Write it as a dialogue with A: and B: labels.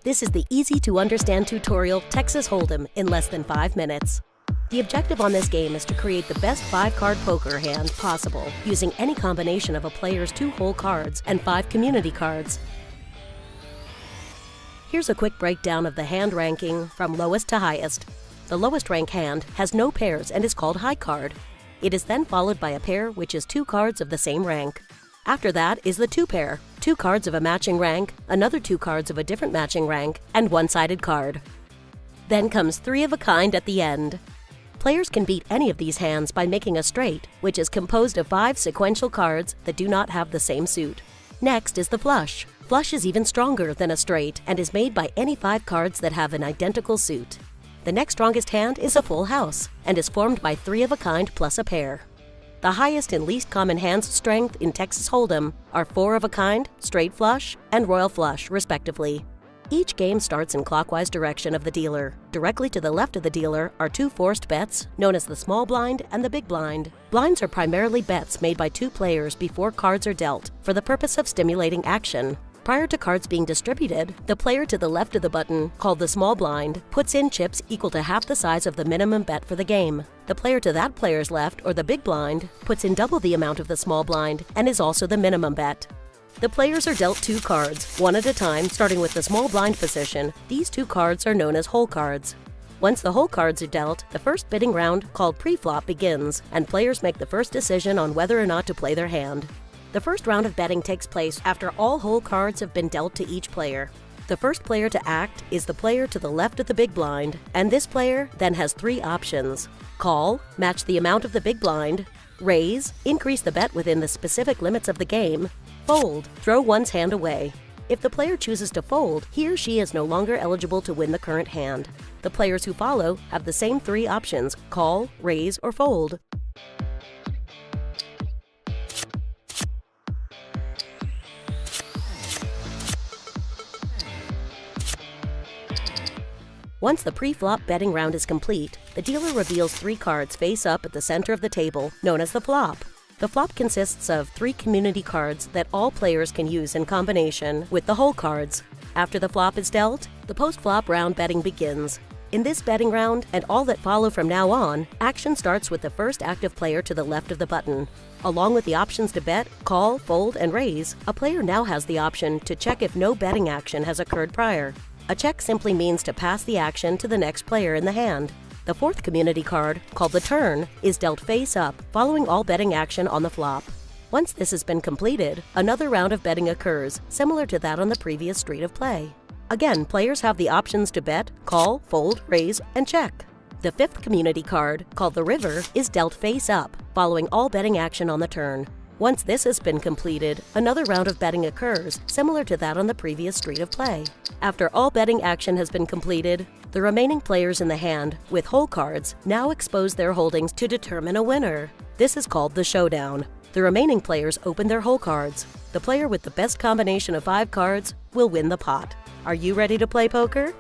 A: This is the easy-to-understand tutorial Texas Hold'em in less than 5 minutes. The objective on this game is to create the best 5-card poker hand possible using any combination of a player's 2 whole cards and 5 community cards. Here's a quick breakdown of the hand ranking from lowest to highest. The lowest rank hand has no pairs and is called high card. It is then followed by a pair which is 2 cards of the same rank. After that is the 2 pair, 2 cards of a matching rank, another 2 cards of a different matching rank, and 1-sided card. Then comes 3 of a kind at the end. Players can beat any of these hands by making a straight, which is composed of 5 sequential cards that do not have the same suit. Next is the flush. Flush is even stronger than a straight and is made by any 5 cards that have an identical suit. The next strongest hand is a full house and is formed by 3 of a kind plus a pair. The highest and least common hands strength in Texas Hold'em are 4 of a kind, straight flush, and royal flush, respectively. Each game starts in clockwise direction of the dealer. Directly to the left of the dealer are 2 forced bets, known as the small blind and the big blind. Blinds are primarily bets made by 2 players before cards are dealt, for the purpose of stimulating action. Prior to cards being distributed, the player to the left of the button, called the small blind, puts in chips equal to half the size of the minimum bet for the game. The player to that player's left, or the big blind, puts in double the amount of the small blind and is also the minimum bet. The players are dealt 2 cards, one at a time, starting with the small blind position. These 2 cards are known as hole cards. Once the hole cards are dealt, the first bidding round, called pre-flop, begins, and players make the first decision on whether or not to play their hand. The first round of betting takes place after all hole cards have been dealt to each player. The first player to act is the player to the left of the big blind, and this player then has 3 options: call, match the amount of the big blind; raise, increase the bet within the specific limits of the game; fold, throw one's hand away. If the player chooses to fold, he or she is no longer eligible to win the current hand. The players who follow have the same 3 options: call, raise, or fold. Once the pre-flop betting round is complete, the dealer reveals 3 cards face up at the center of the table, known as the flop. The flop consists of 3 community cards that all players can use in combination with the hole cards. After the flop is dealt, the post-flop round betting begins. In this betting round, and all that follow from now on, action starts with the first active player to the left of the button. Along with the options to bet, call, fold, and raise, a player now has the option to check if no betting action has occurred prior. A check simply means to pass the action to the next player in the hand. The 4th community card, called the turn, is dealt face up, following all betting action on the flop. Once this has been completed, another round of betting occurs, similar to that on the previous street of play. Again, players have the options to bet, call, fold, raise, and check. The 5th community card, called the river, is dealt face up, following all betting action on the turn. Once this has been completed, another round of betting occurs, similar to that on the previous street of play. After all betting action has been completed, the remaining players in the hand, with hole cards, now expose their holdings to determine a winner. This is called the showdown. The remaining players open their hole cards. The player with the best combination of 5 cards will win the pot. Are you ready to play poker?